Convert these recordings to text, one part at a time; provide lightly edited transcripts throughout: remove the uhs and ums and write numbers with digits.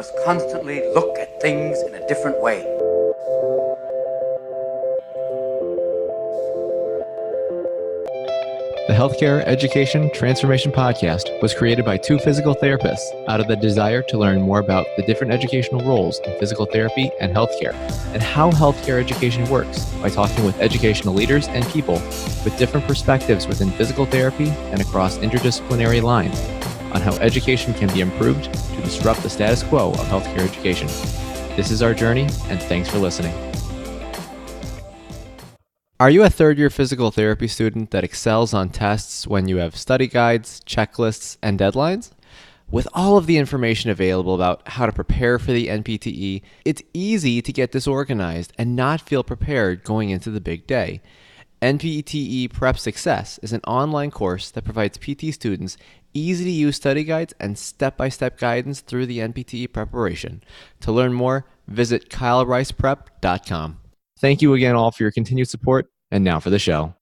us constantly look at things in a different way. The Healthcare Education Transformation Podcast was created by two physical therapists out of the desire to learn more about the different educational roles in physical therapy and healthcare, and how healthcare education works by talking with educational leaders and people with different perspectives within physical therapy and across interdisciplinary lines on how education can be improved to disrupt the status quo of healthcare education. This is our journey, and thanks for listening. Are you a third-year physical therapy student that excels on tests when you have study guides, checklists, and deadlines? With all of the information available about how to prepare for the NPTE, it's easy to get disorganized and not feel prepared going into the big day. NPTE Prep Success is an online course that provides PT students easy-to-use study guides and step-by-step guidance through the NPTE preparation. To learn more, visit kylericeprep.com. Thank you again all for your continued support, and now for the show.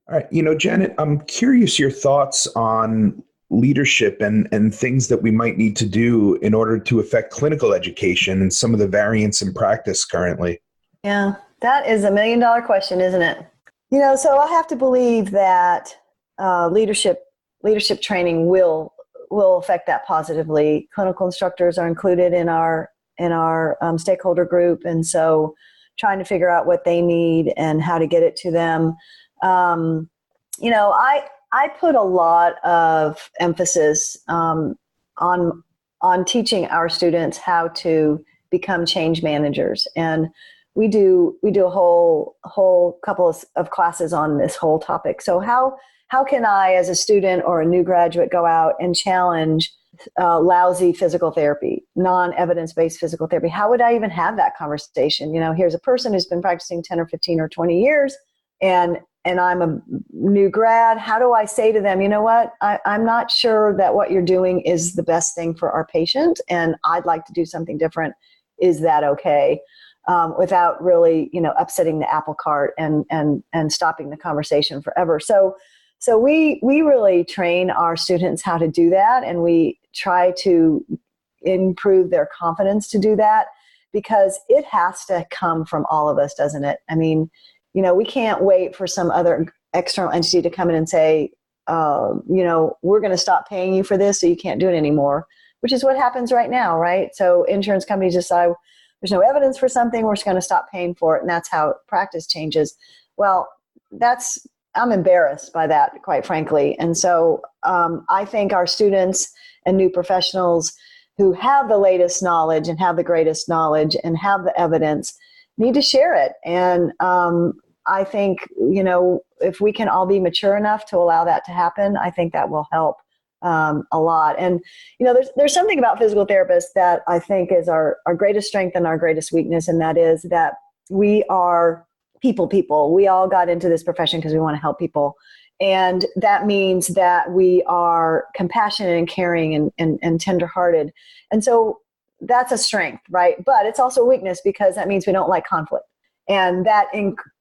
All right. Janet, I'm curious your thoughts on leadership and things that we might need to do in order to affect clinical education and some of the variance in practice currently. Yeah, that is $1 million question, isn't it? So I have to believe that leadership training will affect that positively. Clinical instructors are included in our stakeholder group, and so trying to figure out what they need and how to get it to them. I put a lot of emphasis on teaching our students how to become change managers, and we do a whole couple of classes on this whole topic. So how can I, as a student or a new graduate, go out and challenge lousy physical therapy, non-evidence-based physical therapy? How would I even have that conversation? Here's a person who's been practicing 10 or 15 or 20 years, and I'm a new grad. How do I say to them, you know what, I'm not sure that what you're doing is the best thing for our patient, and I'd like to do something different. Is that okay? Without really, upsetting the apple cart and stopping the conversation forever. So we really train our students how to do that, and we try to improve their confidence to do that, because it has to come from all of us, doesn't it? I mean, we can't wait for some other external entity to come in and say, we're going to stop paying you for this, so you can't do it anymore, which is what happens right now, right? So insurance companies decide there's no evidence for something, we're just going to stop paying for it, and that's how practice changes. Well, I'm embarrassed by that, quite frankly. And so I think our students and new professionals who have the latest knowledge and have the greatest knowledge and have the evidence need to share it. And I think, if we can all be mature enough to allow that to happen, I think that will help a lot. And, there's something about physical therapists that I think is our greatest strength and our greatest weakness, and that is that we are people. We all got into this profession because we want to help people. And that means that we are compassionate and caring and tenderhearted. And so that's a strength, right? But it's also a weakness, because that means we don't like conflict. And that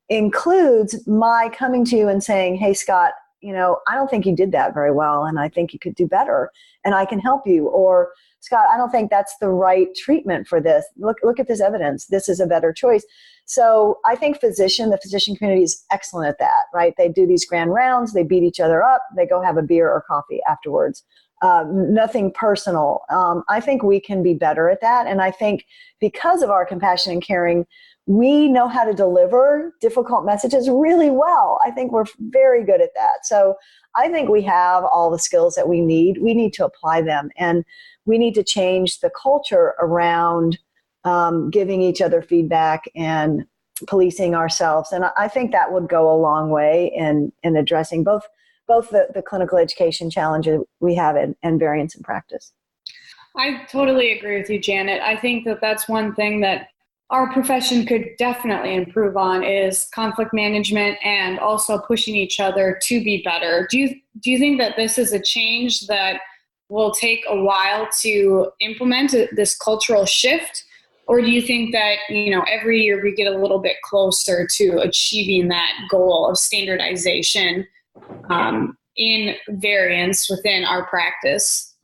includes my coming to you and saying, hey, Scott, I don't think you did that very well, and I think you could do better, and I can help you. Or, Scott, I don't think that's the right treatment for this. Look at this evidence. This is a better choice. So I think the physician community is excellent at that, right? They do these grand rounds, they beat each other up, they go have a beer or coffee afterwards. Nothing personal. I think we can be better at that. And I think because of our compassion and caring, we know how to deliver difficult messages really well. I think we're very good at that. So I think we have all the skills that we need. We need to apply them, and we need to change the culture around giving each other feedback and policing ourselves. And I think that would go a long way in addressing both the clinical education challenges we have and variance in practice. I totally agree with you, Janet. I think that that's one thing that our profession could definitely improve on is conflict management, and also pushing each other to be better. Do you think that this is a change that will take a while to implement, this cultural shift? Or do you think that, every year we get a little bit closer to achieving that goal of standardization in variance within our practice?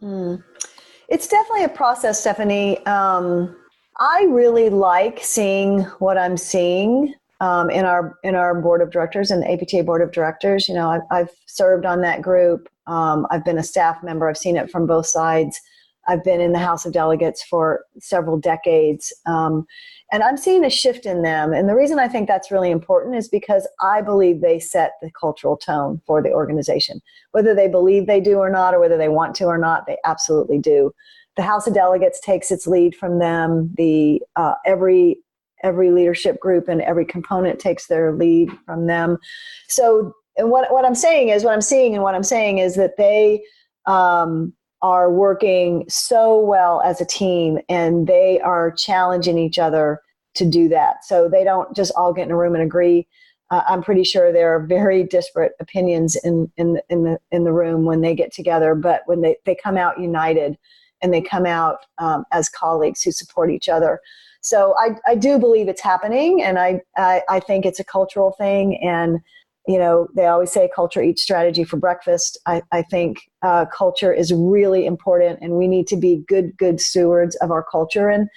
It's definitely a process, Stephanie. I really like seeing what I'm seeing in our board of directors and the APTA board of directors. I've served on that group. I've been a staff member. I've seen it from both sides. I've been in the House of Delegates for several decades. And I'm seeing a shift in them. And the reason I think that's really important is because I believe they set the cultural tone for the organization. Whether they believe they do or not, or whether they want to or not, they absolutely do. The House of Delegates takes its lead from them. Every leadership group and every component takes their lead from them. So, and what I'm saying is, what I'm seeing and what I'm saying is that they are working so well as a team, and they are challenging each other to do that. So they don't just all get in a room and agree. I'm pretty sure there are very disparate opinions in the room when they get together, but when they come out united and they come out as colleagues who support each other. So I do believe it's happening, and I think it's a cultural thing. And they always say culture eats strategy for breakfast. I think culture is really important, and we need to be good stewards of our culture. And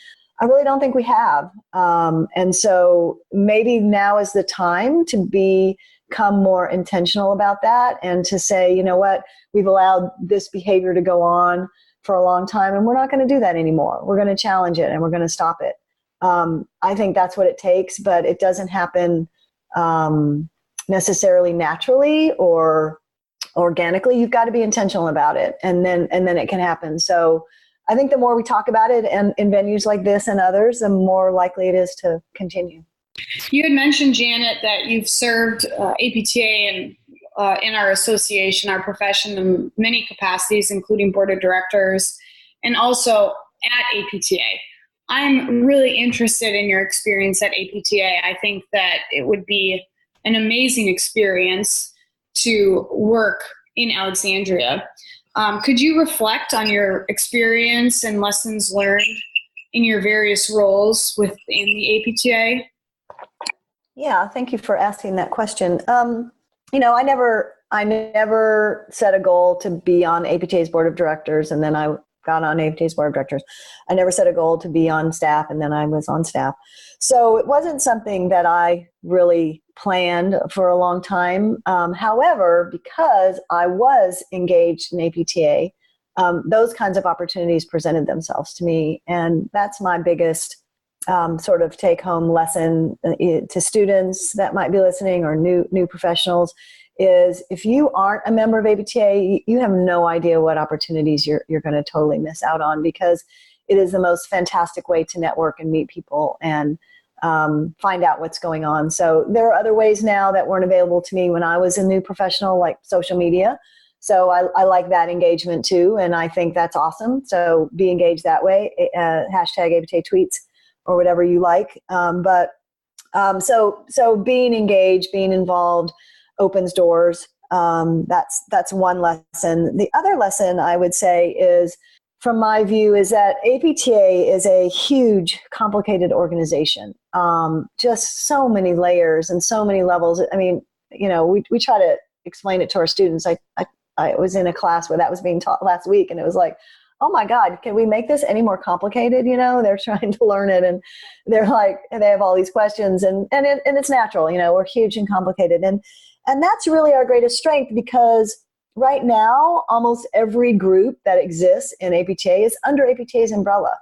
I really don't think we have. And so maybe now is the time to become more intentional about that and to say, you know what, we've allowed this behavior to go on for a long time, and we're not going to do that anymore. We're going to challenge it, and we're going to stop it. I think that's what it takes, but it doesn't happen necessarily naturally or organically. You've got to be intentional about it, and then it can happen. So I think the more we talk about it and in venues like this and others, the more likely it is to continue. You had mentioned, Janet, that you've served APTA and in our association, our profession, in many capacities, including board of directors and also at APTA. I'm really interested in your experience at APTA. I think that it would be an amazing experience to work in Alexandria. Could you reflect on your experience and lessons learned in your various roles within the APTA? Yeah, thank you for asking that question. I never set a goal to be on APTA's board of directors, and then I got on APTA's board of directors. I never set a goal to be on staff, and then I was on staff. So it wasn't something that I really planned for a long time. However, because I was engaged in APTA, those kinds of opportunities presented themselves to me. And that's my biggest sort of take-home lesson to students that might be listening or new professionals is if you aren't a member of APTA, you have no idea what opportunities you're going to totally miss out on, because it is the most fantastic way to network and meet people and find out what's going on. So there are other ways now that weren't available to me when I was a new professional, like social media. So I like that engagement too, and I think that's awesome. So be engaged that way, hashtag APTA tweets or whatever you like. So being engaged, being involved opens doors. That's one lesson. The other lesson I would say is, from my view, is that APTA is a huge, complicated organization. Just so many layers and so many levels. I mean, we try to explain it to our students. I was in a class where that was being taught last week, and it was like, oh my God, can we make this any more complicated? They're trying to learn it, and they're like, they have all these questions, and it's natural. We're huge and complicated, and that's really our greatest strength, because right now, almost every group that exists in APTA is under APTA's umbrella.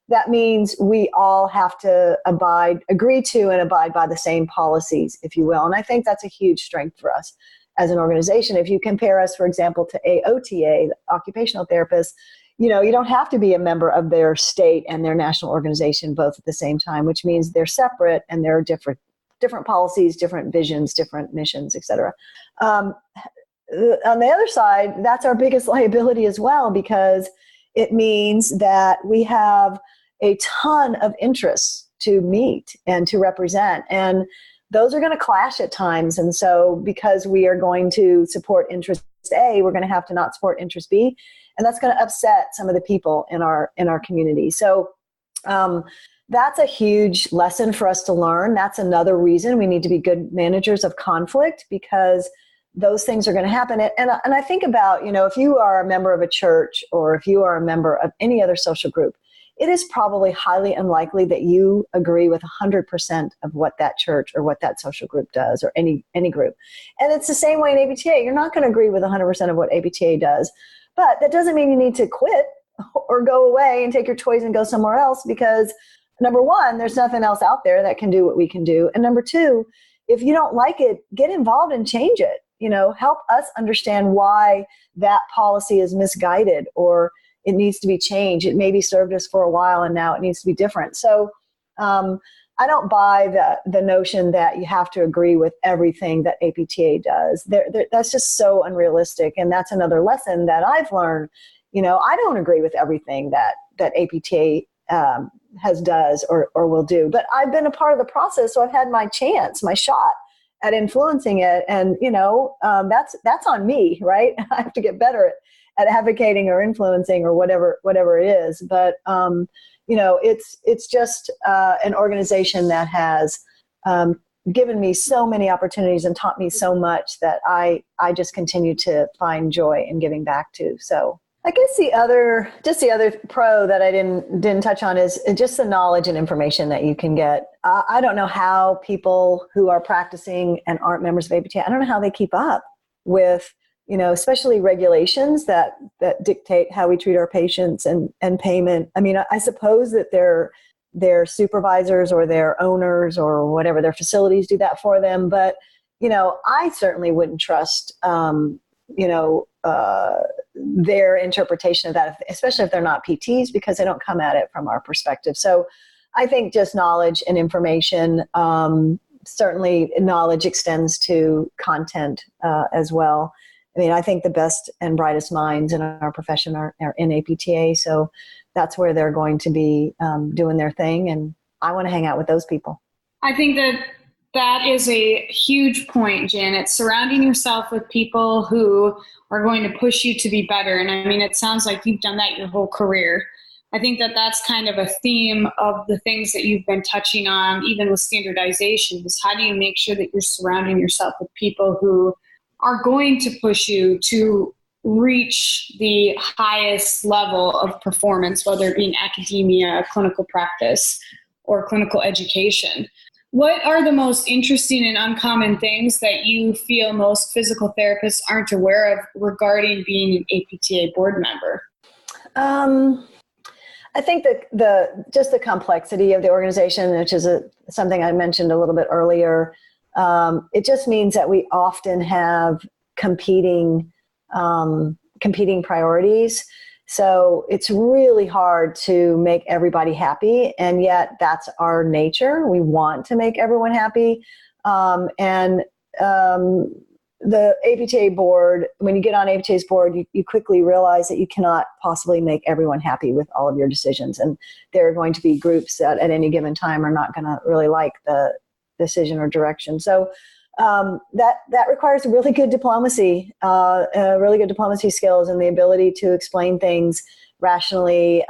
That means we all have to agree to and abide by the same policies, if you will. And I think that's a huge strength for us as an organization. If you compare us, for example, to AOTA, occupational therapists, you don't have to be a member of their state and their national organization both at the same time, which means they're separate and there are different policies, different visions, different missions, et cetera. On the other side, that's our biggest liability as well, because it means that we have a ton of interests to meet and to represent, and those are going to clash at times. And so because we are going to support interest A, we're going to have to not support interest B, and that's going to upset some of the people in our community. So that's a huge lesson for us to learn. That's another reason we need to be good managers of conflict, because those things are going to happen. And I think about, if you are a member of a church or if you are a member of any other social group, it is probably highly unlikely that you agree with 100% of what that church or what that social group does, or any group. And it's the same way in APTA. You're not going to agree with 100% of what APTA does, but that doesn't mean you need to quit or go away and take your toys and go somewhere else, because number one, there's nothing else out there that can do what we can do. And number two, if you don't like it, get involved and change it. Help us understand why that policy is misguided or it needs to be changed. It maybe served us for a while and now it needs to be different. So I don't buy the notion that you have to agree with everything that APTA does. That's just so unrealistic. And that's another lesson that I've learned. I don't agree with everything that APTA does or will do, but I've been a part of the process. So I've had my shot at influencing it. And, that's on me, right? I have to get better at advocating or influencing or whatever it is. But, it's just an organization that has given me so many opportunities and taught me so much that I just continue to find joy in giving back to. So I guess the other pro that I didn't touch on is just the knowledge and information that you can get. I don't know how people who are practicing and aren't members of APTA, I don't know how they keep up with, especially regulations that dictate how we treat our patients and payment. I mean, I suppose that their supervisors or their owners or whatever, their facilities do that for them. But, I certainly wouldn't trust, their interpretation of that, especially if they're not PTs, because they don't come at it from our perspective. So I think just knowledge and information, certainly knowledge extends to content as well. I mean, I think the best and brightest minds in our profession are in APTA. So that's where they're going to be doing their thing. And I want to hang out with those people. I think that is a huge point, Janet. Surrounding yourself with people who are going to push you to be better. And I mean, it sounds like you've done that your whole career. I think that's kind of a theme of the things that you've been touching on, even with standardization, is how do you make sure that you're surrounding yourself with people who are going to push you to reach the highest level of performance, whether it be in academia, clinical practice, or clinical education. What are the most interesting and uncommon things that you feel most physical therapists aren't aware of regarding being an APTA board member? I think just the complexity of the organization, which is something I mentioned a little bit earlier, it just means that we often have competing priorities. So it's really hard to make everybody happy, and yet that's our nature. We want to make everyone happy. The APTA board, when you get on APTA's board, you quickly realize that you cannot possibly make everyone happy with all of your decisions. And there are going to be groups that at any given time are not going to really like the decision or direction. So that requires really good diplomacy, skills, and the ability to explain things rationally,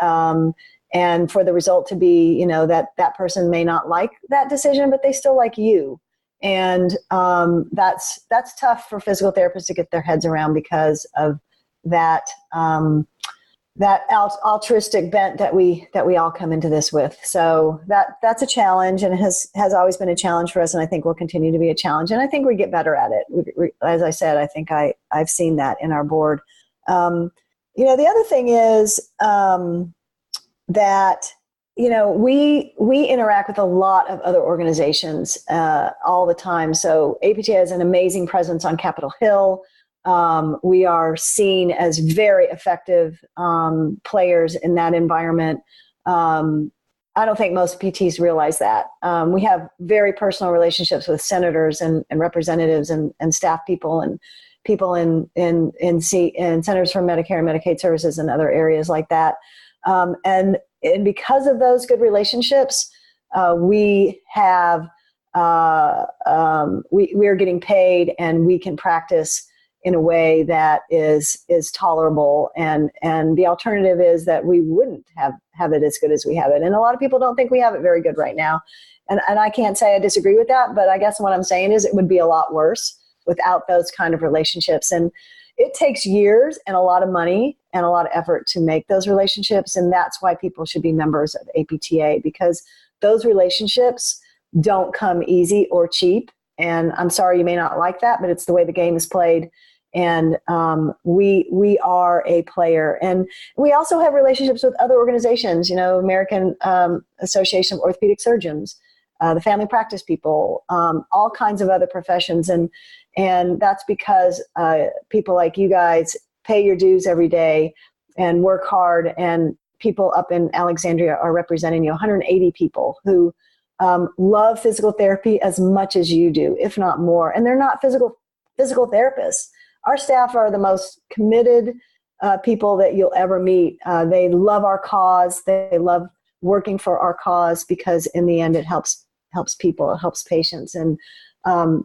and for the result to be, that person may not like that decision, but they still like you. And that's tough for physical therapists to get their heads around because of that altruistic bent that we all come into this with. So that's a challenge, and it has always been a challenge for us, and I think will continue to be a challenge. And I think we get better at it. As I said, I think I've seen that in our board. The other thing is that we interact with a lot of other organizations all the time. So APTA has an amazing presence on Capitol Hill. We are seen as very effective players in that environment. I don't think most PTs realize that. We have very personal relationships with senators and representatives and staff people and people in centers for Medicare and Medicaid services and other areas like that. And because of those good relationships, we are getting paid, and we can practice in a way that is tolerable. And the alternative is that we wouldn't have it as good as we have it. And a lot of people don't think we have it very good right now. And I can't say I disagree with that, but I guess what I'm saying is it would be a lot worse. without those kind of relationships. And it takes years and a lot of money and a lot of effort to make those relationships. And that's why people should be members of APTA, because those relationships don't come easy or cheap. And I'm sorry you may not like that, but it's the way the game is played. And we are a player. And we also have relationships with other organizations, American Association of Orthopedic Surgeons, the family practice people, all kinds of other professions. And that's because people like you guys pay your dues every day and work hard. And people up in Alexandria are representing 180 people who love physical therapy as much as you do, if not more. And they're not physical therapists. Our staff are the most committed people that you'll ever meet. They love our cause. They love working for our cause because in the end it helps people, it helps patients. And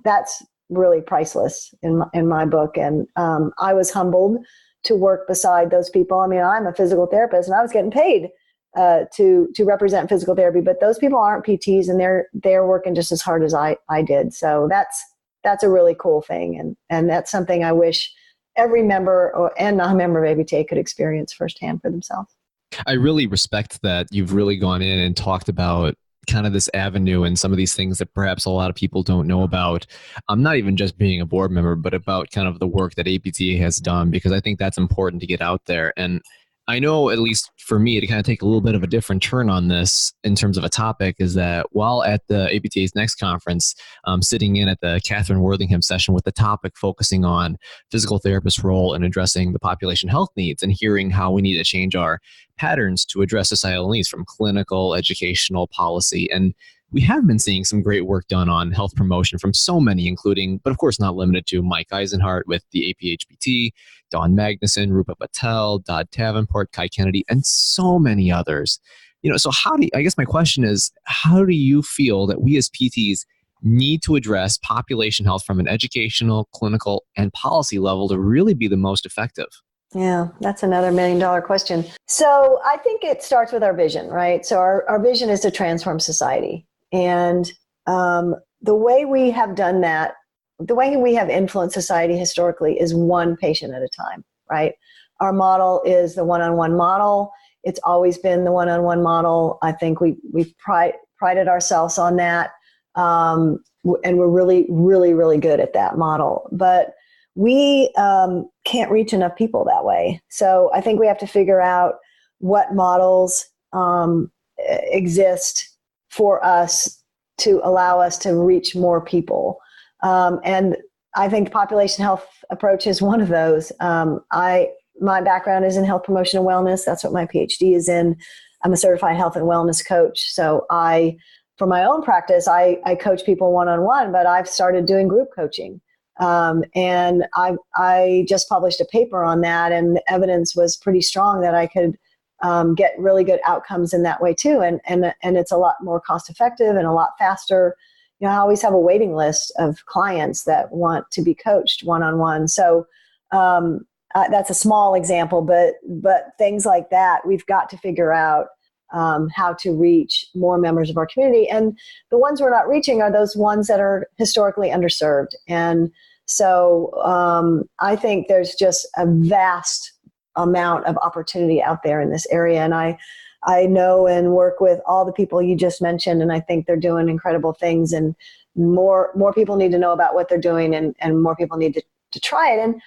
that's really priceless in my book. And I was humbled to work beside those people. I mean, I'm a physical therapist and I was getting paid to represent physical therapy, but those people aren't PTs and they're working just as hard as I did. So that's a really cool thing. And that's something I wish every member and non-member of APTA could experience firsthand for themselves. I really respect that you've really gone in and talked about kind of this avenue and some of these things that perhaps a lot of people don't know about. I'm not even just being a board member, but about kind of the work that APTA has done, because I think that's important to get out there. And I know, at least for me, to kind of take a little bit of a different turn on this in terms of a topic, is that while at the APTA's next conference, sitting in at the Catherine Worthingham session with the topic focusing on physical therapist role in addressing the population health needs and hearing how we need to change our patterns to address societal needs from clinical, educational, policy. And we have been seeing some great work done on health promotion from so many, including, but of course not limited to, Mike Eisenhart with the APHPT, Dawn Magnuson, Rupa Patel, Dodd Davenport, Kai Kennedy, and so many others. So I guess my question is, how do you feel that we as PTs need to address population health from an educational, clinical, and policy level to really be the most effective? Yeah, that's another $1 million question. So I think it starts with our vision, right? So our vision is to transform society. And the way we have done that, the way we have influenced society historically is one patient at a time, right? Our model is the one-on-one model. It's always been the one-on-one model. I think we've prided ourselves on that. And we're really, really, really good at that model. But we can't reach enough people that way. So I think we have to figure out what models exist for us to allow us to reach more people. And I think the population health approach is one of those. My background is in health promotion and wellness. That's what my PhD is in. I'm a certified health and wellness coach. So for my own practice, I coach people one-on-one, but I've started doing group coaching. And I just published a paper on that, and the evidence was pretty strong that I could get really good outcomes in that way too. And it's a lot more cost effective and a lot faster. I always have a waiting list of clients that want to be coached one-on-one. So that's a small example, but things like that, we've got to figure out how to reach more members of our community. And the ones we're not reaching are those ones that are historically underserved. And so I think there's just a vast amount of opportunity out there in this area. And I know and work with all the people you just mentioned, and I think they're doing incredible things, and more people need to know about what they're doing, and more people need to try it. And,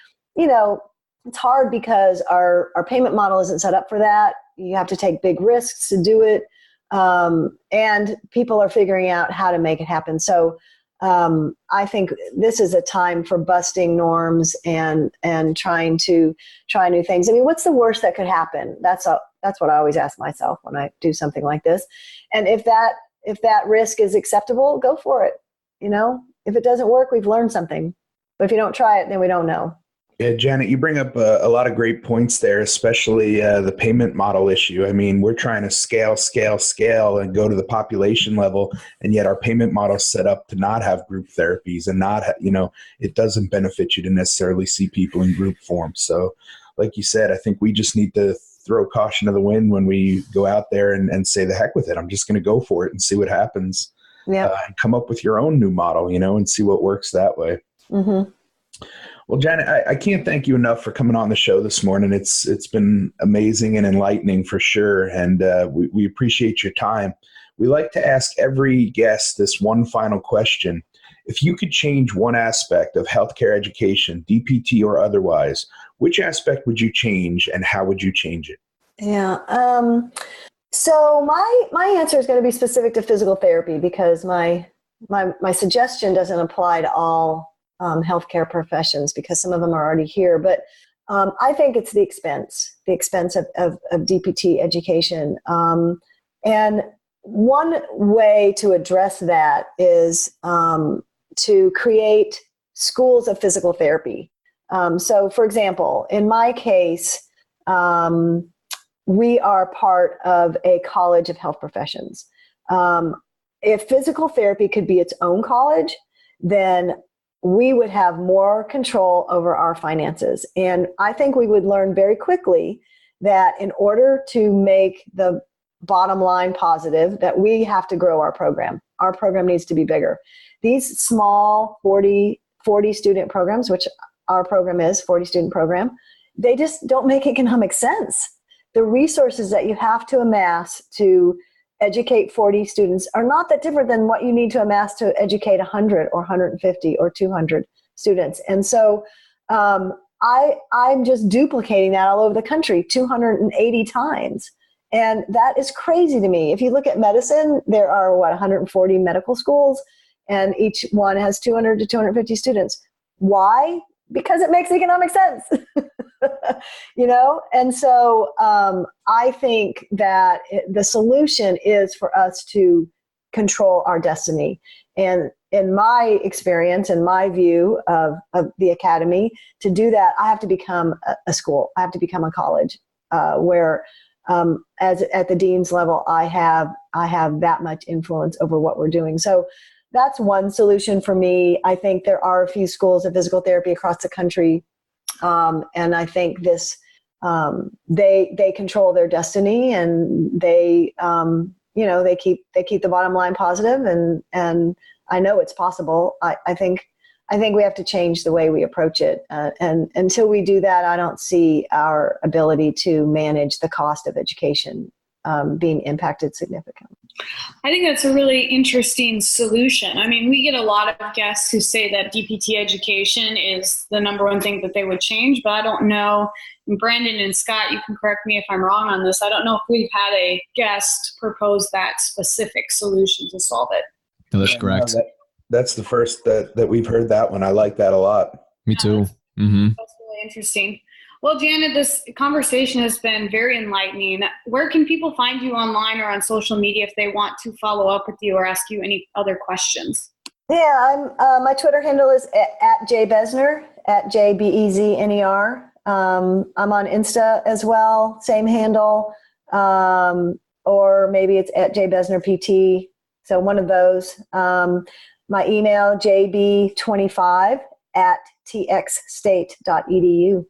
it's hard because our payment model isn't set up for that. You have to take big risks to do it. And people are figuring out how to make it happen. So I think this is a time for busting norms and trying to try new things. I mean, what's the worst that could happen? That's what I always ask myself when I do something like this. And if that risk is acceptable, go for it. If it doesn't work, we've learned something. But if you don't try it, then we don't know. Yeah, Janet, you bring up a lot of great points there, especially the payment model issue. I mean, we're trying to scale and go to the population level, and yet our payment model is set up to not have group therapies and not, it doesn't benefit you to necessarily see people in group form. So like you said, I think we just need to throw caution to the wind when we go out there and say the heck with it. I'm just going to go for it and see what happens. Yeah. And come up with your own new model, and see what works that way. Mm-hmm. Well, Janet, I can't thank you enough for coming on the show this morning. It's been amazing and enlightening for sure, and we appreciate your time. We like to ask every guest this one final question. If you could change one aspect of healthcare education, DPT or otherwise, which aspect would you change and how would you change it? Yeah. So my answer is going to be specific to physical therapy because my suggestion doesn't apply to all healthcare professions because some of them are already here. But I think it's the expense of DPT education. And one way to address that is to create schools of physical therapy. So, for example, in my case, we are part of a college of health professions. If physical therapy could be its own college, then we would have more control over our finances. And I think we would learn very quickly that in order to make the bottom line positive, that we have to grow our program. Our program needs to be bigger. These small 40 student programs, which our program is, 40 student program, they just don't make economic sense. The resources that you have to amass to educate 40 students are not that different than what you need to amass to educate 100 or 150 or 200 students. And so I'm just duplicating that all over the country 280 times. And that is crazy to me. If you look at medicine, there are 140 medical schools, and each one has 200 to 250 students. Why? Because it makes economic sense. And so I think that the solution is for us to control our destiny. And in my experience and my view of the academy, to do that, I have to become a school. I have to become a college where as at the dean's level, I have that much influence over what we're doing. So that's one solution for me. I think there are a few schools of physical therapy across the country. And I think this, they control their destiny, and they keep the bottom line positive, and I know it's possible. I think we have to change the way we approach it. And until we do that, I don't see our ability to manage the cost of education being impacted significantly. I think that's a really interesting solution. I mean, we get a lot of guests who say that DPT education is the number one thing that they would change, but I don't know. And Brandon and Scott, you can correct me if I'm wrong on this. I don't know if we've had a guest propose that specific solution to solve it. No, that's correct. That's the first that we've heard that one. I like that a lot. Me too. That's really interesting. Well, Janet, this conversation has been very enlightening. Where can people find you online or on social media if they want to follow up with you or ask you any other questions? Yeah, my Twitter handle is at @jbezner, @JBEZNER. I'm on Insta as well, same handle, or maybe it's @jbeznerpt. So one of those. My email, jb25@txstate.edu.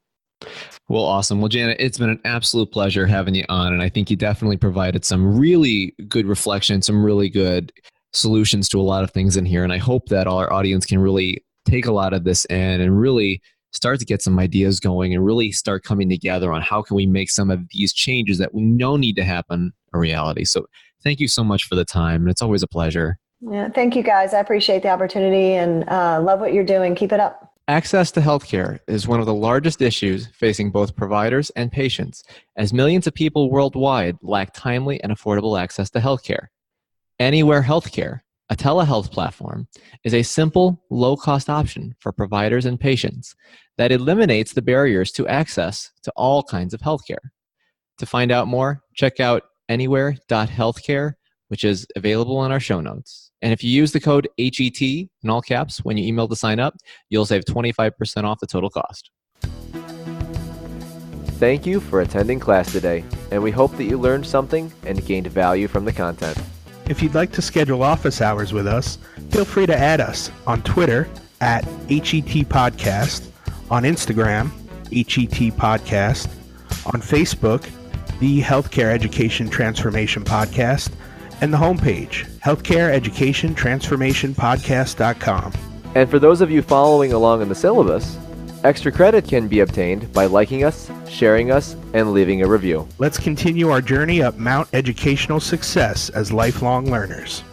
Well, awesome. Well, Janet, it's been an absolute pleasure having you on, and I think you definitely provided some really good reflection, some really good solutions to a lot of things in here, and I hope that our audience can really take a lot of this in and really start to get some ideas going and really start coming together on how can we make some of these changes that we know need to happen a reality. So thank you so much for the time, and it's always a pleasure. Yeah, thank you guys. I appreciate the opportunity and love what you're doing. Keep it up. Access to healthcare is one of the largest issues facing both providers and patients, as millions of people worldwide lack timely and affordable access to healthcare. Anywhere Healthcare, a telehealth platform, is a simple, low-cost option for providers and patients that eliminates the barriers to access to all kinds of healthcare. To find out more, check out anywhere.healthcare, which is available on our show notes. And if you use the code HET in all caps when you email to sign up, you'll save 25% off the total cost. Thank you for attending class today, and we hope that you learned something and gained value from the content. If you'd like to schedule office hours with us, feel free to add us on Twitter at HET Podcast, on Instagram, HET Podcast, on Facebook, the Healthcare Education Transformation Podcast, and the homepage, healthcareeducationtransformationpodcast.com. And for those of you following along in the syllabus, extra credit can be obtained by liking us, sharing us, and leaving a review. Let's continue our journey up Mount Educational Success as lifelong learners.